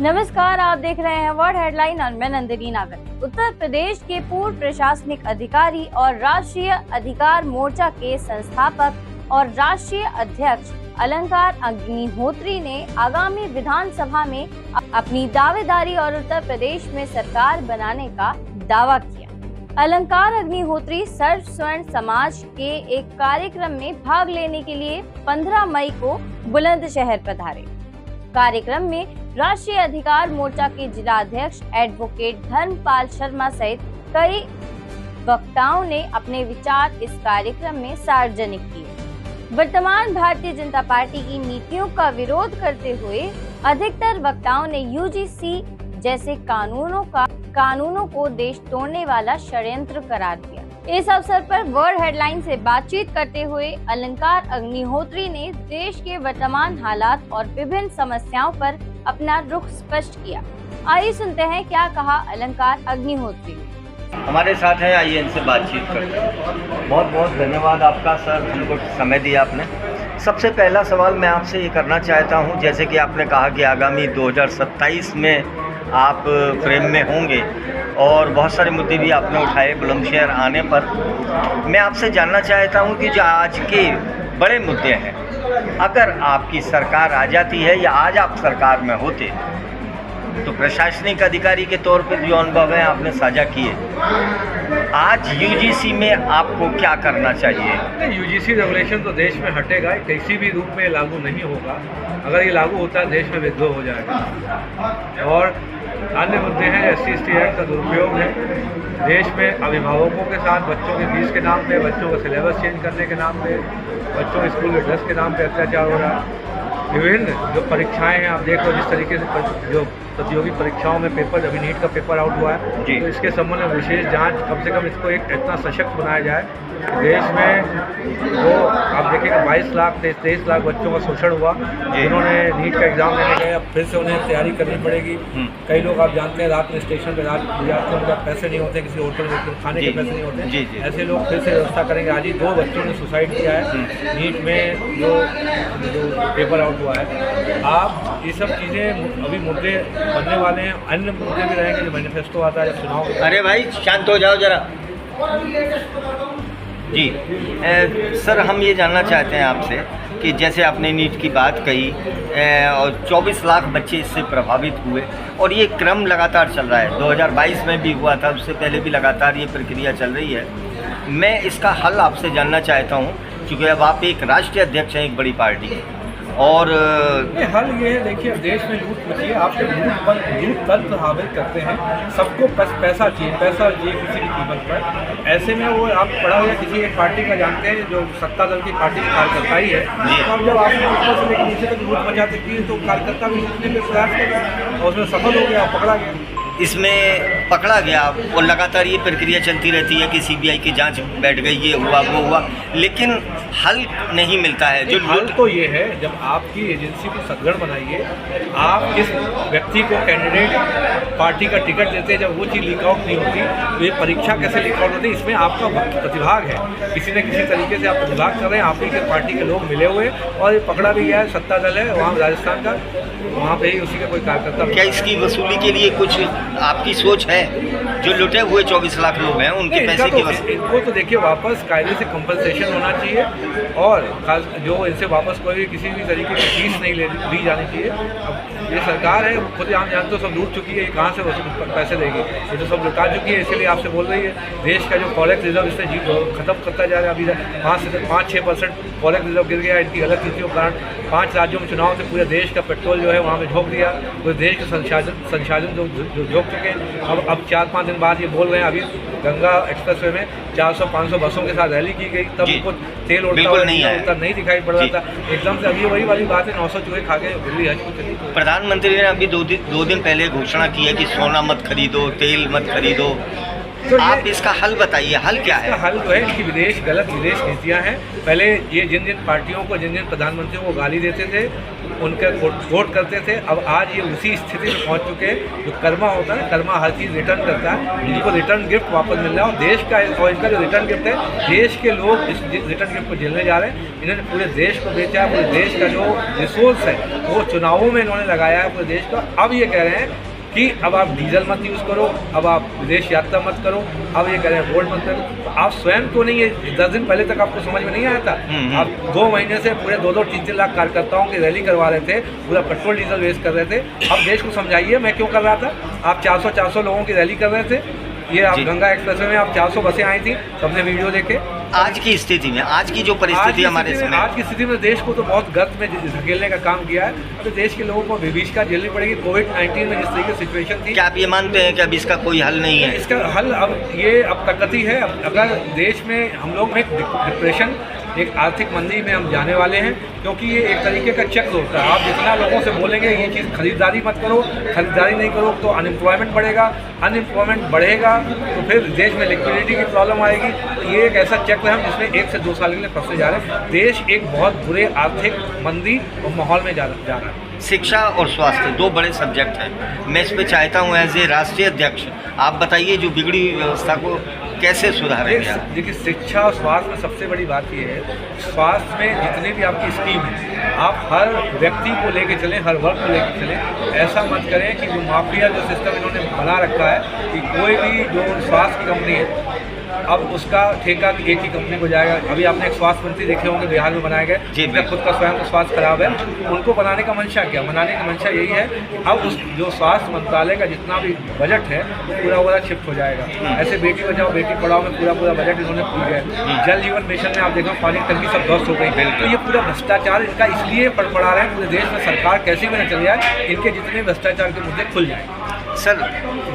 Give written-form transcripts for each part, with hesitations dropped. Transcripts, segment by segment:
नमस्कार, आप देख रहे हैं वर्ड हेडलाइन और मैं नंदिनी नागर। उत्तर प्रदेश के पूर्व प्रशासनिक अधिकारी और राष्ट्रीय अधिकार मोर्चा के संस्थापक और राष्ट्रीय अध्यक्ष अलंकार अग्निहोत्री ने आगामी विधानसभा में अपनी दावेदारी और उत्तर प्रदेश में सरकार बनाने का दावा किया। अलंकार अग्निहोत्री सर्व स्वर्ण समाज के एक कार्यक्रम में भाग लेने के लिए 15 मई को बुलंदशहर पधारे। कार्यक्रम में राष्ट्रीय अधिकार मोर्चा के जिला अध्यक्ष एडवोकेट धर्मपाल शर्मा सहित कई वक्ताओं ने अपने विचार इस कार्यक्रम में सार्वजनिक किए। वर्तमान भारतीय जनता पार्टी की नीतियों का विरोध करते हुए अधिकतर वक्ताओं ने यूजीसी जैसे कानूनों को देश तोड़ने वाला षड्यंत्र करार दिया। इस अवसर पर वर्ड हेडलाइन से बातचीत करते हुए अलंकार अग्निहोत्री ने देश के वर्तमान हालात और विभिन्न समस्याओं पर अपना रुख स्पष्ट किया। आइए सुनते हैं क्या कहा अलंकार अग्निहोत्री ने। हमारे साथ हैं, आइए इनसे बातचीत करते हैं। बहुत बहुत धन्यवाद आपका सर, हमको समय दिया आपने। सबसे पहला सवाल मैं आपसे ये करना चाहता हूँ, जैसे कि आपने कहा कि आगामी 2027 में आप फ्रेम में होंगे और बहुत सारे मुद्दे भी आपने उठाए बुलंदशहर आने पर। मैं आपसे जानना चाहता हूँ कि जो आज के बड़े मुद्दे हैं, अगर आपकी सरकार आ जाती है या आज आप सरकार में होते तो प्रशासनिक अधिकारी के तौर पर जो अनुभव है आपने साझा किए, आज यूजीसी में आपको क्या करना चाहिए? यूजीसी रेगुलेशन तो देश में हटेगा, किसी भी रूप में लागू नहीं होगा। अगर ये लागू होता है देश में विद्रोह हो जाएगा। और अन्य मुद्दे हैं, SC/ST एक्ट का दुरुपयोग है देश में, अभिभावकों के साथ बच्चों के फीस के नाम पे, बच्चों का सिलेबस चेंज करने के नाम पे, बच्चों के स्कूल के ड्रेस के नाम पे अत्याचार हो रहा है। विभिन्न जो परीक्षाएं हैं, आप देख लो जिस तरीके से जो प्रतियोगी परीक्षाओं में पेपर, अभी नीट का पेपर आउट हुआ है, तो इसके संबंध में विशेष जांच, कम से कम इसको एक इतना सशक्त बनाया जाए। देश में जो आप देखेंगे 22 लाख 23 लाख बच्चों का शोषण हुआ जिन्होंने नीट का एग्ज़ाम देने गए, अब फिर से उन्हें तैयारी करनी पड़ेगी। कई लोग आप जानते हैं रात में स्टेशन पर रात गुजारते हैं, उनका पैसे नहीं होते, किसी होटल में खाने के पैसे नहीं होते, ऐसे लोग फिर से व्यवस्था करेंगे। आज ही 2 बच्चों ने सुसाइड किया है नीट में जो पेपर आउट हुआ है। आप ये सब चीज़ें अभी मुद्दे बनने वाले हैं, अन्य मुद्दे भी रहेंगे जो मैनिफेस्टो आता है, चुनाव। अरे भाई शांत हो जाओ जरा जी। सर, हम ये जानना चाहते हैं आपसे कि जैसे आपने नीट की बात कही और 24 लाख बच्चे इससे प्रभावित हुए और ये क्रम लगातार चल रहा है, 2022 में भी हुआ था, उससे पहले भी लगातार ये प्रक्रिया चल रही है। मैं इसका हल आपसे जानना चाहता हूँ, क्योंकि अब आप एक राष्ट्रीय अध्यक्ष हैं एक बड़ी पार्टी के, और ये हल ये है, देखिए देश में लूट मची है, आप लूट तंत्र हावी करते हैं, सबको पैसा चाहिए किसी भी कीमत पर। ऐसे में वो आप पढ़ा हुआ किसी एक पार्टी का जानते हैं जो सत्ता दल की पार्टी की कार्यकर्ता ही है, तो अब जब आपने ऊपर से लेकर नीचे तक लूट मचा सकती है तो कार्यकर्ता भी लूटने के प्रयास कर रहा है और उसमें सफल हो गया, पकड़ा गया। इसमें पकड़ा गया और लगातार ये प्रक्रिया चलती रहती है कि CBI की जांच बैठ गई, ये हुआ वो हुआ, लेकिन हल नहीं मिलता है। जो हल तो ये है, जब आपकी एजेंसी को सदगढ़ बनाइए, आप किस व्यक्ति को कैंडिडेट पार्टी का टिकट देते हैं, जब वो चीज़ लीक आउट नहीं होती तो ये परीक्षा कैसे लीक आउट होती है? इसमें आपका प्रतिभाग है, किसी न किसी तरीके से आप प्रतिभाग कर रहे हैं, आप ही के पार्टी के लोग मिले हुए और ये पकड़ा भी गया है। सत्ता दल है वहाँ राजस्थान का, वहाँ पे ही उसी का कोई कार्यकर्ता। क्या इसकी वसूली के लिए कुछ आपकी सोच है? जो लुटे हुए 24 लाख लोग हैं उनके पैसे की वसूली, इनको तो देखिए वापस कायदे से कंपनसेशन होना चाहिए और जो इनसे वापस कोई किसी भी तरीके की फीस नहीं दी जानी चाहिए। अब ये सरकार है, खुद आप जानते हो सब लूट चुकी है, कहाँ से पैसे देगी? ये तो सब लुटा चुकी है, इसीलिए आपसे बोल रही है देश का जो फॉरेक्स रिजर्व इससे खत्म करता जा रहा है। अभी 5-6% फॉरेक्स रिजर्व गिर गया इनकी गलत नीतियों के कारण। 5 राज्यों में चुनाव से पूरे देश का पेट्रोल जो है वहाँ पे झोंक दिया, पूरे देश के संसाधन जो झोंक चुके हैं। अब 4-5 दिन बाद ये बोल रहे हैं, अभी गंगा एक्सप्रेसवे में 400-500 बसों के साथ रैली की गई, तब उनको तेल उड़ता नहीं दिखाई पड़ रहा था, एकदम से अभी वही वाली बात है, 900 चूहे खा के दिल्ली हज को चली। प्रधानमंत्री ने अभी 2 दिन पहले घोषणा की है कि सोना मत खरीदो, तेल मत खरीदो, तो आप इसका हल बताइए, हल क्या है? इसका हल जो है इनकी गलत विदेश नीतियाँ हैं। पहले ये जिन पार्टियों को, जिन प्रधानमंत्रियों को गाली देते थे उनका कोट करते थे। अब आज ये उसी स्थिति में पहुंच चुके हैं। जो कर्मा होता है, कर्मा हर चीज़ रिटर्न करता है, इनको रिटर्न गिफ्ट वापस मिल रहा है। और देश का और इनका जो रिटर्न गिफ्ट है, देश के लोग इस रिटर्न गिफ्ट को झेलने जा रहे हैं। इन्होंने पूरे देश को बेचा है, पूरे देश का जो रिसोर्स है वो चुनावों में इन्होंने लगाया है पूरे देश का। अब ये कह रहे हैं कि अब आप डीजल मत यूज़ करो, अब आप विदेश यात्रा मत करो, अब ये कह रहे हैं गोल्ड मत करो। तो आप स्वयं तो नहीं, ये 10 दिन पहले तक आपको समझ में नहीं आया था। आप 2 महीने से पूरे 2-2, 3-3 लाख कार्यकर्ताओं की रैली करवा रहे थे, पूरा पेट्रोल डीजल वेस्ट कर रहे थे। अब देश को समझाइए मैं क्यों कर रहा था। आप 400 लोगों की रैली कर रहे थे, ये आप गंगा एक्सप्रेस में आप 400 बसें आई थी, सबने वीडियो देखे। आज की स्थिति में, आज की जो परिस्थिति हमारे समय, आज की स्थिति में देश को तो बहुत गर्त में धकेलने का काम किया है। तो देश के लोगों को विभीषिका झेलनी पड़ेगी। कोविड-19 में जिस तरीके की सिचुएशन थी, क्या आप ये मानते हैं कि अब इसका कोई हल नहीं है? इसका हल अब ये अब प्रकृति है। अगर देश में हम लोग में डिप्रेशन, एक आर्थिक मंदी में हम जाने वाले हैं, क्योंकि ये एक तरीके का चक्र होता है। आप जितना लोगों से बोलेंगे ये चीज़ खरीदारी मत करो, खरीदारी नहीं करो तो अनएम्प्लॉयमेंट बढ़ेगा, अनएम्प्लॉयमेंट बढ़ेगा तो फिर देश में लिक्विडिटी की प्रॉब्लम आएगी। तो ये एक ऐसा चक्र है जिसमें 1 से 2 साल के लिए फंसने जा रहे हैं। देश एक बहुत बुरे आर्थिक मंदी और माहौल में जा रहा है। शिक्षा और स्वास्थ्य 2 बड़े सब्जेक्ट हैं। मैं इस पर चाहता हूँ एज ए राष्ट्रीय अध्यक्ष आप बताइए जो बिगड़ी व्यवस्था को कैसे सुधारेंगे? देखिए, शिक्षा और स्वास्थ्य में सबसे बड़ी बात यह है, स्वास्थ्य में जितने भी आपकी स्कीम है आप हर व्यक्ति को लेके चलें, हर वर्ग को लेके चलें। ऐसा मत करें कि जो माफिया जो सिस्टम इन्होंने बना रखा है कि कोई भी जो स्वास्थ्य की कंपनी है अब उसका ठेका एक ही कंपनी को जाएगा। अभी आपने एक स्वास्थ्य मंत्री देखे होंगे बिहार में बनाए गए, जिनका खुद का स्वयं का स्वास्थ्य खराब है। उनको बनाने का मंशा क्या? बनाने का मंशा यही है कि अब उस जो स्वास्थ्य मंत्रालय का जितना भी बजट है वो पूरा शिफ्ट हो जाएगा। ऐसे बेटी बचाओ बेटी पढ़ाओ में पूरा बजट इन्होंने भूल गया। जल जीवन मिशन में आप देखो पानी की टंकी सब ध्वस्त हो गई। तो ये पूरा भ्रष्टाचार इनका इसलिए पड़पड़ा रहे हैं पूरे देश में। सरकार कैसी भी न चल जाए, इनके जितने भ्रष्टाचार के मुद्दे खुल जाए। सर,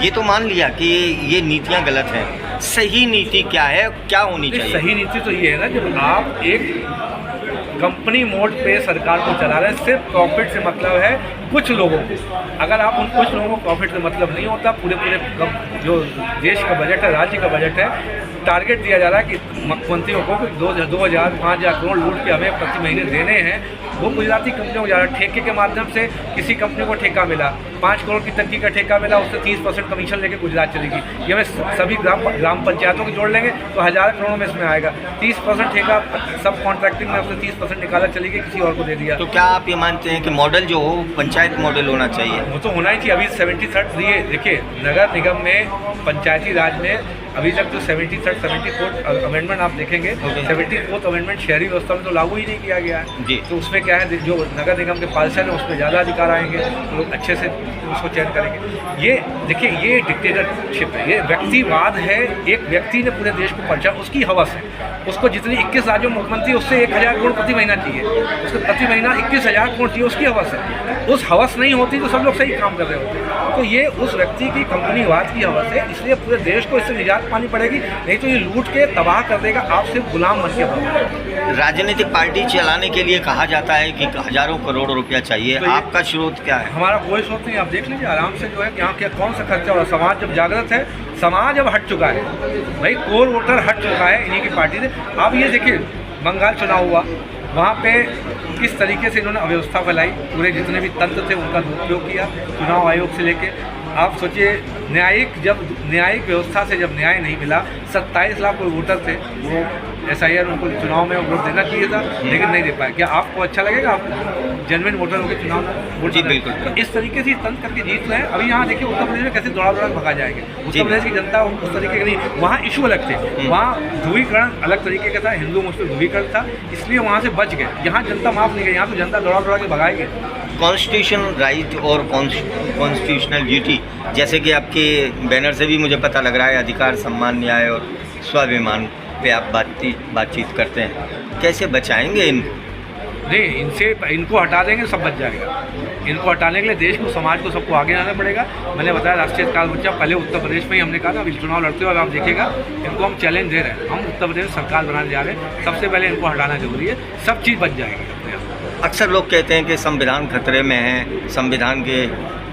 ये तो मान लिया कि ये नीतियाँ गलत हैं, सही नीति क्या है, क्या होनी चाहिए? सही नीति तो ये है ना, जब आप एक कंपनी मोड पे सरकार को चला रहे हैं, सिर्फ प्रॉफिट से मतलब है कुछ लोगों को। अगर आप उन कुछ लोगों को प्रॉफिट से मतलब नहीं होता, पूरे जो देश का बजट है, राज्य का बजट है, टारगेट दिया जा रहा है कि मुख्यमंत्रियों को 2,000 5,000 करोड़ लूट के हमें प्रति महीने देने हैं, वो गुजराती कंपनियों को जा रहा है। ठेके के माध्यम से किसी कंपनी को ठेका मिला, 5 करोड़ की टंकी का ठेका मिला, उससे 30% कमीशन लेके गुजरात चलेगी। ये हमें सभी ग्राम पंचायतों को जोड़ लेंगे तो 1000 करोड़ में इसमें आएगा। 30% ठेका सब कॉन्ट्रैक्टिंग में उससे 30% निकाला चलेगी, किसी और को दे दिया। तो क्या आप ये मानते हैं कि मॉडल जो हो पंचायत मॉडल होना चाहिए? वो तो होना ही चाहिए। अभी 73 दिए, देखिए नगर निगम में, पंचायती राज में अभी तक जो 74th अमेंडमेंट आप देखेंगे, 74th अमेंडमेंट शहरी व्यवस्था में तो लागू ही नहीं किया गया है। तो उसमें क्या है, जो नगर निगम के पार्षद हैं उसमें ज़्यादा अधिकार आएंगे, तो लोग अच्छे से उसको चयन करेंगे। ये देखिए, ये डिक्टेटरशिप है, ये व्यक्तिवाद है। एक व्यक्ति ने पूरे देश को परिचालन, उसकी हवस है, उसको जितनी 21 राज्यों में मुख्यमंत्री, उससे 1000 करोड़ प्रति महीना चाहिए, उसको प्रति महीना 21,000 करोड़ चाहिए, उसकी हवस है। उस हवस नहीं होती तो सब लोग सही काम कर रहे होते। तो ये उस व्यक्ति की कंपनीवाद की हवस है, इसलिए पूरे देश को इससे निजात पानी पड़ेगी, नहीं तो ये लूट के तबाह कर देगा। आप सिर्फ गुलाम बन के राजनीतिक पार्टी चलाने के लिए कहा जाता है कि हजारों करोड़ रुपया चाहिए, तो आपका स्रोत क्या है? हमारा कोई स्रोत नहीं, आप देख लीजिए आराम से, जो है यहाँ क्या कौन सा खर्चा हो रहा है। समाज जब जागृत है, समाज अब हट चुका है भाई, कोर वोटर हट चुका है इन्हीं की पार्टी से। अब ये देखिए बंगाल चुनाव हुआ, वहाँ पे किस तरीके से इन्होंने अव्यवस्था फैलाई, पूरे जितने भी तंत्र थे उनका दुरुपयोग किया, चुनाव आयोग से लेके। आप सोचिए, न्यायिक व्यवस्था से जब न्याय नहीं मिला, 27 लाख कोई वोटर थे, वो SIR उनको चुनाव में वोट देना चाहिए था, लेकिन नहीं दे पाए। क्या आपको अच्छा लगेगा? आप जेन्युइन वोटर होकर चुनाव वोट? जी बिल्कुल। तो इस तरीके से तंत्र करके जीत रहे हैं। अभी यहाँ देखिए उत्तर प्रदेश में कैसे दौड़ा भगा जाएंगे। उत्तर प्रदेश की जनता उस तरीके की नहीं, वहाँ इशू अलग थे, वहाँ ध्रुवीकरण अलग तरीके का था, हिंदू मुस्लिम ध्रुवीकरण था, इसलिए वहाँ से बच गए। यहाँ जनता माफ नहीं गई, यहाँ तो जनता दौड़ा के भगाएगी। कॉन्स्टिट्यूशनल राइट और कॉन्स्टिट्यूशनल ड्यूटी, जैसे कि आपके बैनर से भी मुझे पता लग रहा है, अधिकार, सम्मान, न्याय और स्वाभिमान पे आप बातचीत करते हैं, कैसे बचाएंगे नहीं, इनको हटा देंगे सब बच जाएगा। इनको हटाने के लिए देश को, समाज को, सबको आगे आना पड़ेगा। मैंने बताया राष्ट्रीय काल बच्चा, पहले उत्तर प्रदेश में ही हमने कहा था, अभी चुनाव लड़ते हुए आप देखिएगा, इनको हम चैलेंज दे रहे हैं, हम उत्तर प्रदेश सरकार बनाने जा रहे हैं, सबसे पहले इनको हटाना जरूरी है, सब चीज़ बच जाएगी अपने आप। अक्सर लोग कहते हैं कि संविधान खतरे में है, संविधान के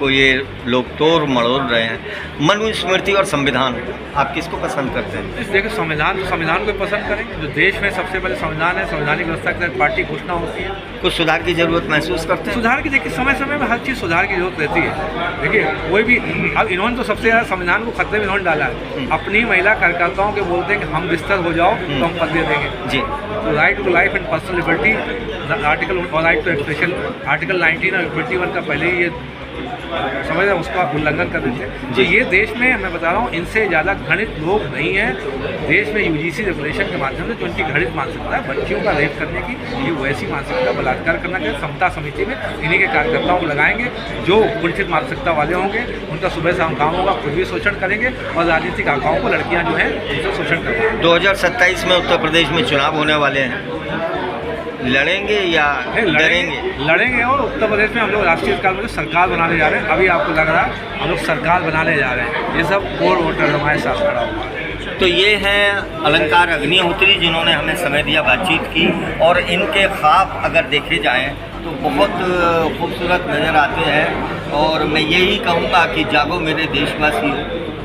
को ये लोग तोड़ मरोड़ रहे हैं, मनुस्मृति और संविधान, आप किसको पसंद करते हैं? देखिए, संविधान को पसंद करेंगे। जो देश में सबसे पहले संविधान है, संवैधानिक व्यवस्था के तहत पार्टी घोषणा होती है। कुछ सुधार की ज़रूरत महसूस करते हैं? सुधार की देखिए, समय समय में हर चीज़ सुधार की जरूरत रहती है। देखिए, कोई भी, अब इन्होंने तो सबसे ज़्यादा संविधान को खतरे में इन्होंने डाला है। अपनी महिला कार्यकर्ताओं के बोलते हैं कि हम बिस्तर हो जाओ तो हम पद दे देंगे जी। तो right to life and personal liberty article और राइट टू एक्सप्रेशन आर्टिकल 19 और 21 का पहले ही ये समझ रहे उसका उल्लंघन कर देते हैं। तो ये देश में मैं बता रहा हूँ, इनसे ज़्यादा घृणित लोग नहीं हैं देश में। यूजीसी रेगुलेशन के माध्यम से जो उनकी घृणित मानसिकता है, बच्चियों का रेप करने की, ये वैसी मानसिकता, बलात्कार करना चाहिए। समता समिति में इन्हीं के कार्यकर्ताओं को लगाएंगे जो कुंठित मानसिकता वाले होंगे। उनका सुबह शाम काम होगा, खुद भी शोषण करेंगे और राजनीतिक आकाओं को लड़कियाँ जो हैं उनसे शोषण करेंगे। 2027 में उत्तर प्रदेश में चुनाव होने वाले हैं, लड़ेंगे या डरेंगे? लड़ेंगे और उत्तर प्रदेश में हम लोग राष्ट्रीय काल में सरकार बनाने जा रहे हैं। अभी आपको लग रहा है हम लोग सरकार बनाने जा रहे हैं। ये सब कोर वोटर हमारे साथ खड़ा हुआ है। तो ये हैं अलंकार अग्निहोत्री, जिन्होंने हमें समय दिया, बातचीत की, और इनके ख्वाब अगर देखे जाएं तो बहुत खूबसूरत नज़र आते हैं। और मैं यही कहूँगा कि जागो मेरे देशवासी,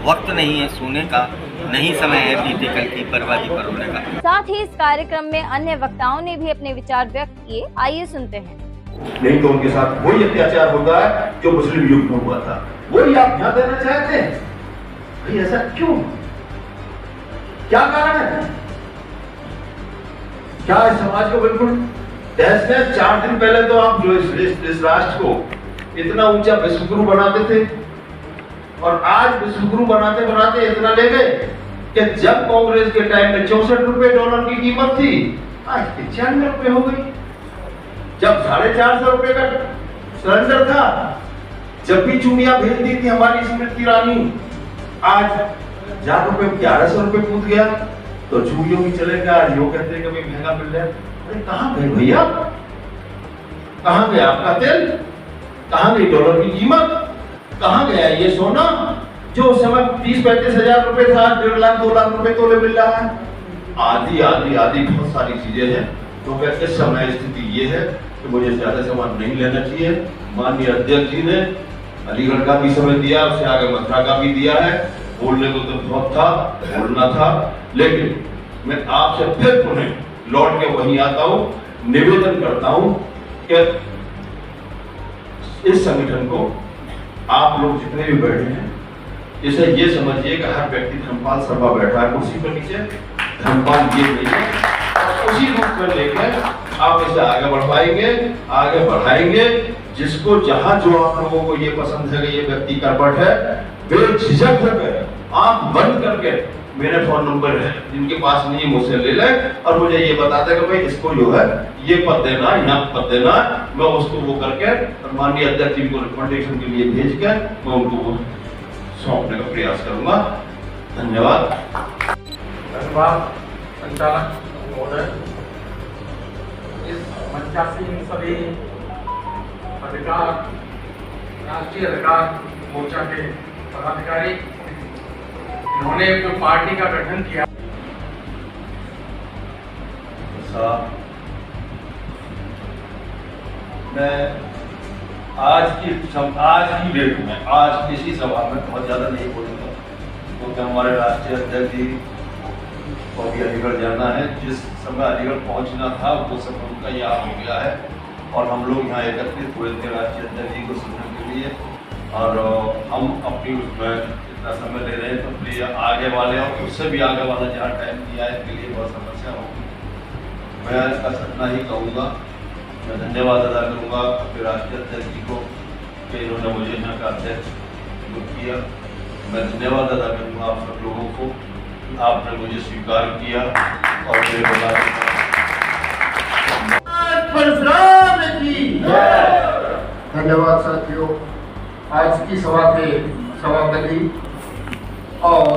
वक्त नहीं है सोने का, नहीं समय है बीते कल की बर्बादी पर होने का। साथ ही इस कार्यक्रम में अन्य वक्ताओं ने भी अपने विचार व्यक्त किए। आइए सुनते हैं। नहीं तो उनके साथ वही अत्याचार होता है जो मुस्लिम युग में हुआ था। वही आप ध्यान देना चाहते हैं? भाई ऐसा क्यों? क्या कारण है? क्या इस समाज को बिल्कुल तहस नहस? 4 दिन पहले तो आप जो इस राष्ट्र को इतना ऊंचा विश्वगुरु बनाते थे, और आज विश्वगुरु बनाते बनाते इतना ले गए कि जब कांग्रेस के टाइम में 64 रुपए डॉलर की कीमत थी, आज 95 रुपए हो गई। जब 450 रुपए का सिलेंडर था, जब भी चूड़ियां भेज दी थी हमारी स्मृति ईरानी, आज 4 रुपए 1100 रुपए कूद गया। तो चूड़ियों की चले गया, आज यो कहते हैं कि भाई महंगा मिल रहा है। अरे कहां गए भैया? कहां गया आपका तेल? कहां गई डॉलर की कीमत? कहां गया ये सोना जो उस समय 30-35 हजार रुपए था, 1.5 लाख 2 लाख रुपए तोले मिल रहा है? आदि आदि आदि बहुत सारी चीजें हैं। तो इस समय स्थिति ये है कि मुझे ज्यादा समय नहीं लेना चाहिए। माननीय अध्यक्ष जी ने अलीगढ़ का भी समय दिया, उससे आगे मथुरा का भी दिया है। बोलने को तो बहुत था, बोलना था, लेकिन मैं आपसे फिर पुनः लौट के वहीं आता हूं, निवेदन करता हूं कि इस संगठन को आप लोग जितने भी बैठे हैं, इसे ये समझिए कि हर व्यक्ति धर्मपाल सभा बैठा है कुर्सी पर नीचे, धर्मपाल ये नहीं है, और उसी रूप में लेकर आप इसे आगे बढ़ाएंगे, आगे बढ़ाएंगे। जिसको जहां जो आप लोगों को ये पसंद है कि ये व्यक्ति करपट है, बेझिझक होकर आंख बंद करके मेरे फोन नंबर है, जिनके पास नहीं मुझसे ले लें और मुझे ये बता दें कि भाई इसको जो है ये पद देना, यहाँ पद देना, मैं उसको वो करके और माननीय अध्यक्ष जी को रिकमेंडेशन के लिए भेज के मैं उनको वो सौंपने का प्रयास करूंगा। धन्यवाद। धन्यवाद संचालक महोदय। इस मंचासीन सभी अधिकार, राष्ट्रीय अधिकार मोर्चा के पदाधिकारी, इन्होंने जो पार्टी का गठन किया, मैं आज की डेट में, आज इसी सभा में बहुत ज़्यादा नहीं बोलूँगा, क्योंकि हमारे राष्ट्रीय अध्यक्ष जी को भी अलीगढ़ जाना है। जिस समय अलीगढ़ पहुँचना था वो समय उनका याद हो गया है, और हम लोग यहाँ एकत्रित हुए थे राष्ट्रीय अध्यक्ष जी को सुनने के लिए, और हम अपनी उसमें इतना समय ले रहे हैं, तो प्लीज आगे वाले और उससे भी आगे वाला जहाँ टाइम दिया है इसके लिए बहुत समस्या होगी। मैं इसका सपना ही कहूँगा। मैं धन्यवाद अदा करूँगा अपने राष्ट्रीय अध्यक्ष जी को कि इन्होंने मुझे यहाँ का अध्यक्ष नियुक्त किया। मैं धन्यवाद अदा करूँगा आप सब लोगों को, आपने मुझे स्वीकार किया और मेरे धन्यवाद साथियों। आज की सभा के सभापति और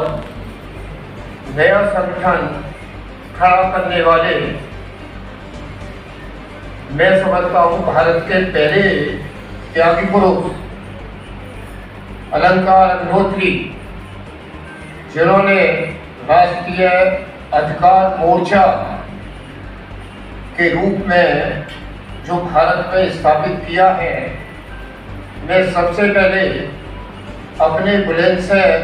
नया संगठन खड़ा करने वाले, मैं समझता हूँ भारत के पहले त्यागी पुरुष अलंकार अग्निहोत्री, जिन्होंने राष्ट्रीय अधिकार मोर्चा के रूप में जो भारत में स्थापित किया है, मैं सबसे पहले अपने बुलंदशहर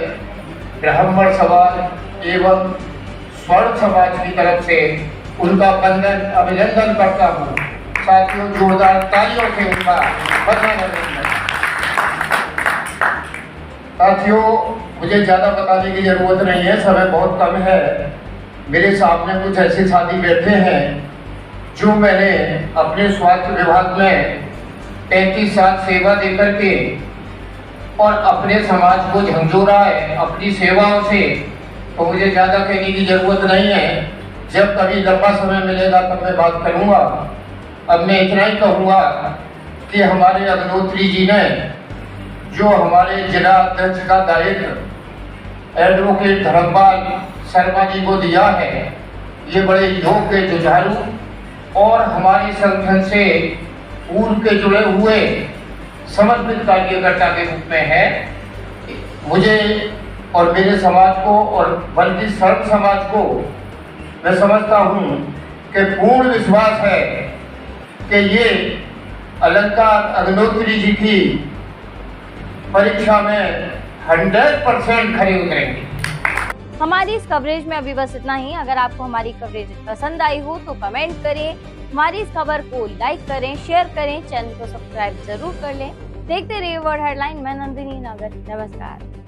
ब्राह्मण समाज एवं स्वर्ण समाज की तरफ से उनका अभिनंदन करता हूँ। साथियों, जोरदार तालियों से उनका अभिनंदन। साथियों, मुझे ज़्यादा बताने की ज़रूरत नहीं है, समय बहुत कम है। मेरे सामने कुछ ऐसे साथी बैठे हैं जो मैंने अपने स्वास्थ्य विभाग में 35 साल सेवा देकर के और अपने समाज को झंझोरा है अपनी सेवाओं से, तो मुझे ज़्यादा कहने की ज़रूरत नहीं है। जब कभी लंबा समय मिलेगा तब मैं बात करूँगा। अब मैं इतना ही कहूँगा कि हमारे अग्नोत्री जी ने जो हमारे जिला अध्यक्ष का दायित्व एडवोकेट धर्मपाल शर्मा जी को दिया है, ये बड़े योग्य, जुझारू और हमारे संगठन से पूर्व के जुड़े हुए समर्पित कार्यकर्ता के रूप में है। मुझे और मेरे समाज को और बल्कि सर्व समाज को मैं समझता हूँ कि पूर्ण विश्वास है कि ये अलंकार अग्नोत्री जी की परीक्षा में 100% खरे उतरेंगे। हमारी इस कवरेज में अभी बस इतना ही। अगर आपको हमारी कवरेज पसंद आई हो तो कमेंट करें, हमारी इस खबर को लाइक करें, शेयर करें, चैनल को सब्सक्राइब जरूर कर लें। देखते रहिए वर्ल्ड हेडलाइन। मैं नंदिनी नागर, नमस्कार।